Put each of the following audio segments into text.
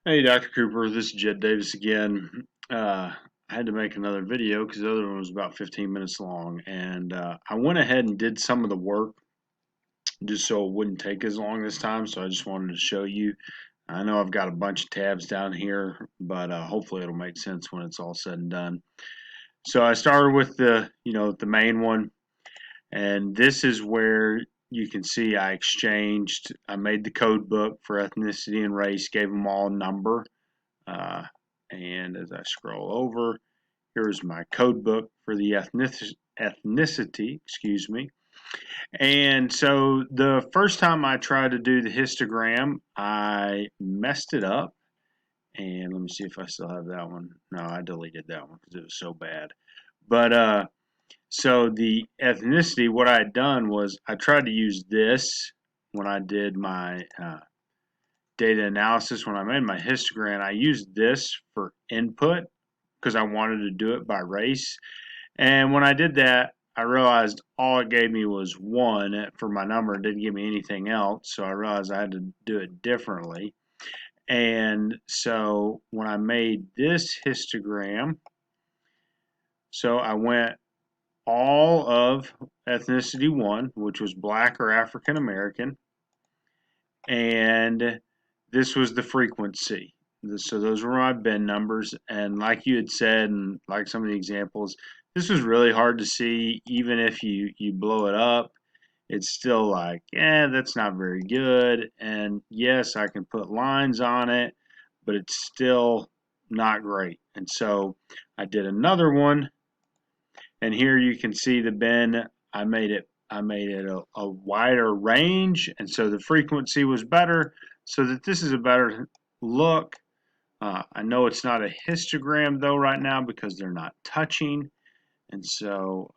Hey, Dr. Cooper, this is Jed Davis again. I had to make another video because the other one was about 15 minutes long, and I went ahead and did some of the work just so it wouldn't take as long this time. So I just wanted to show you. I know I've got a bunch of tabs down here, but hopefully it'll make sense when it's all said and done. So I started with the main one, and this is where you can see I made the code book for ethnicity and race, gave them all a number. Uh, and as I scroll over, here's my code book for the ethnicity, excuse me. And so the first time I tried to do the histogram, I messed it up. And let me see if I still have that one. No, I deleted that one because it was so bad. But so the ethnicity, what I had done was I tried to use this when I did my data analysis. When I made my histogram, I used this for input because I wanted to do it by race. And when I did that, I realized all it gave me was one for my number. It didn't give me anything else. So I realized I had to do it differently. And so when I made this histogram, so I went all of ethnicity 1, which was black or African American, and this was the frequency. So those were my bin numbers, and like you had said, and like some of the examples, this was really hard to see. Even if you blow it up, it's still like, that's not very good. And yes, I can put lines on it, but it's still not great. And so I did another one, and here you can see the bin. I made it a wider range, and so the frequency was better, so that this is a better look. I know it's not a histogram though right now because they're not touching, and so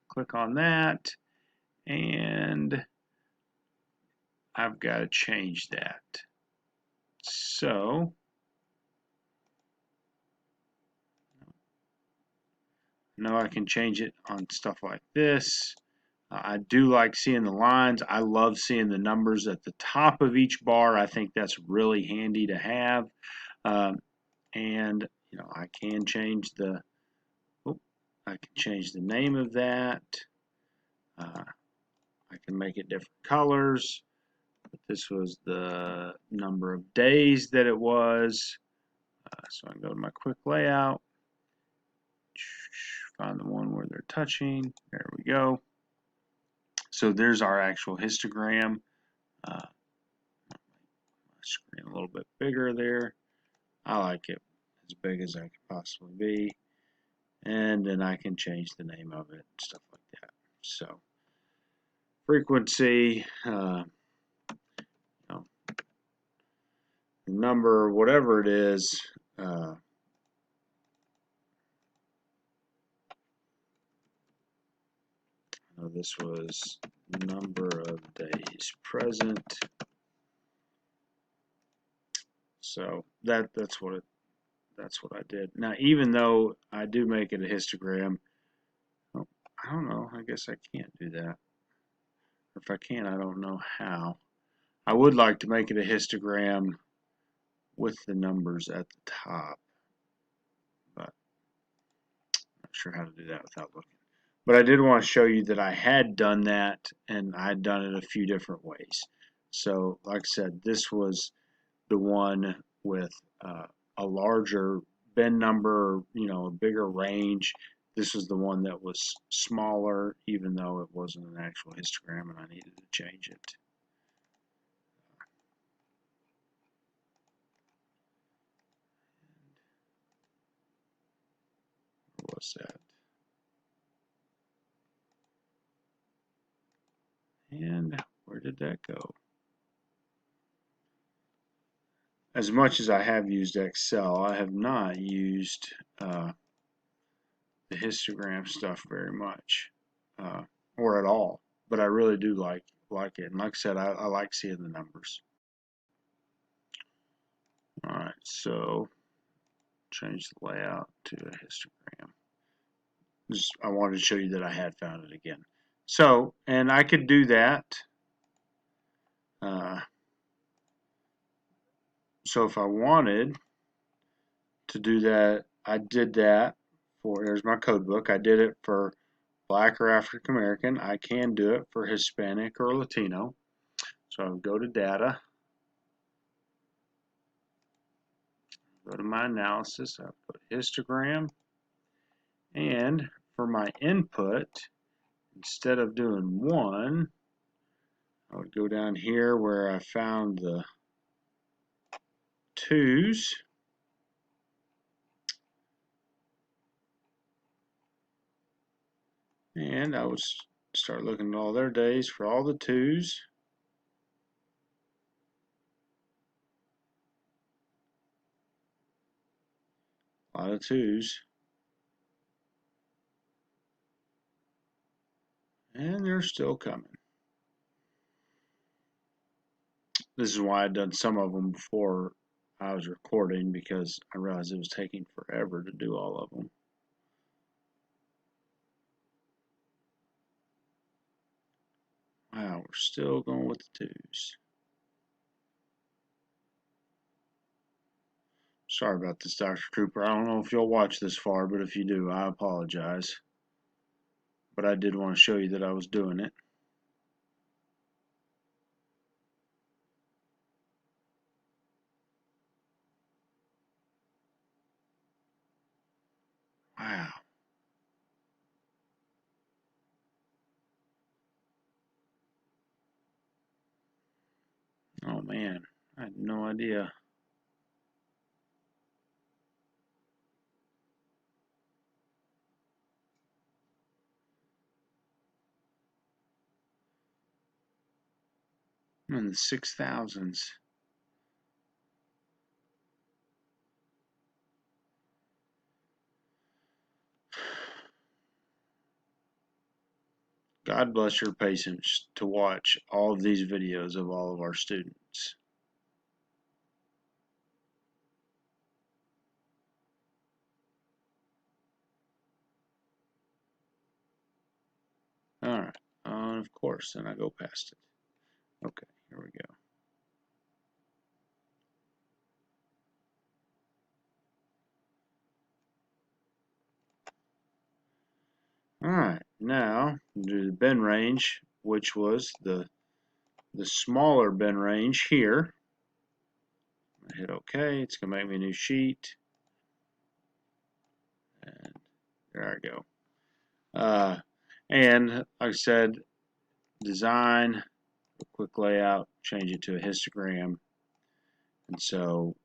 click on that, and I've got to change that. So now I can change it on stuff like this. I do like seeing the lines. I love seeing the numbers at the top of each bar. I think that's really handy to have. Um, and I can change the name of that. I can make it different colors. But this was the number of days that it was. So I can go to my quick layout, find the one where they're touching. There we go. So there's our actual histogram. Screen a little bit bigger there. I like it as big as I could possibly be. And then I can change the name of it and stuff like that. So frequency, know, number, whatever it is, this was number of days present. So that's what I did. Now, even though I do make it a histogram, oh, I don't know. I guess I can't do that. If I can, I don't know how. I would like to make it a histogram with the numbers at the top, but I'm not sure how to do that without looking. But I did want to show you that I had done that, and I had done it a few different ways. So, like I said, this was the one with a larger bin number, a bigger range. This was the one that was smaller, even though it wasn't an actual histogram, and I needed to change it. Where was that? And where did that go? As much as I have used Excel, I have not used the histogram stuff very much, or at all. But I really do like it, and like I said, I like seeing the numbers. All right, so change the layout to a histogram. I wanted to show you that I had found it again. So, and I could do that. Uh, So if I wanted to do that, I did that for, here's my code book. I did it for Black or African American. I can do it for Hispanic or Latino. So I'll go to data, go to my analysis, I'll put histogram, and for my input, instead of doing 1, I would go down here where I found the 2s, and I would start looking at all their days for all the 2s. A lot of 2s. And they're still coming. This is why I'd done some of them before I was recording, because I realized it was taking forever to do all of them. Wow, we're still going with the 2s. Sorry about this, Dr. Cooper. I don't know if you'll watch this far, but if you do, I apologize. But I did want to show you that I was doing it. Wow. Oh man, I had no idea. I'm in the 6,000s. God bless your patience to watch all of these videos of all of our students. Alright, of course, then I go past it. Okay, here we go. Alright, now do the bin range, which was the smaller bin range here. I hit OK. It's going to make me a new sheet. And there I go. And like I said, design, a quick layout, change it to a histogram. And so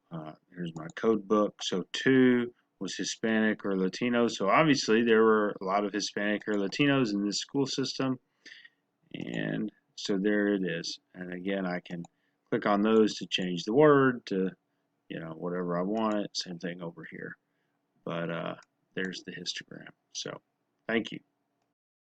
here's my code book. So 2 was Hispanic or Latino. So obviously there were a lot of Hispanic or Latinos in this school system. And so there it is. And again, I can click on those to change the word to, you know, whatever I want it. Same thing over here. But there's the histogram. So thank you.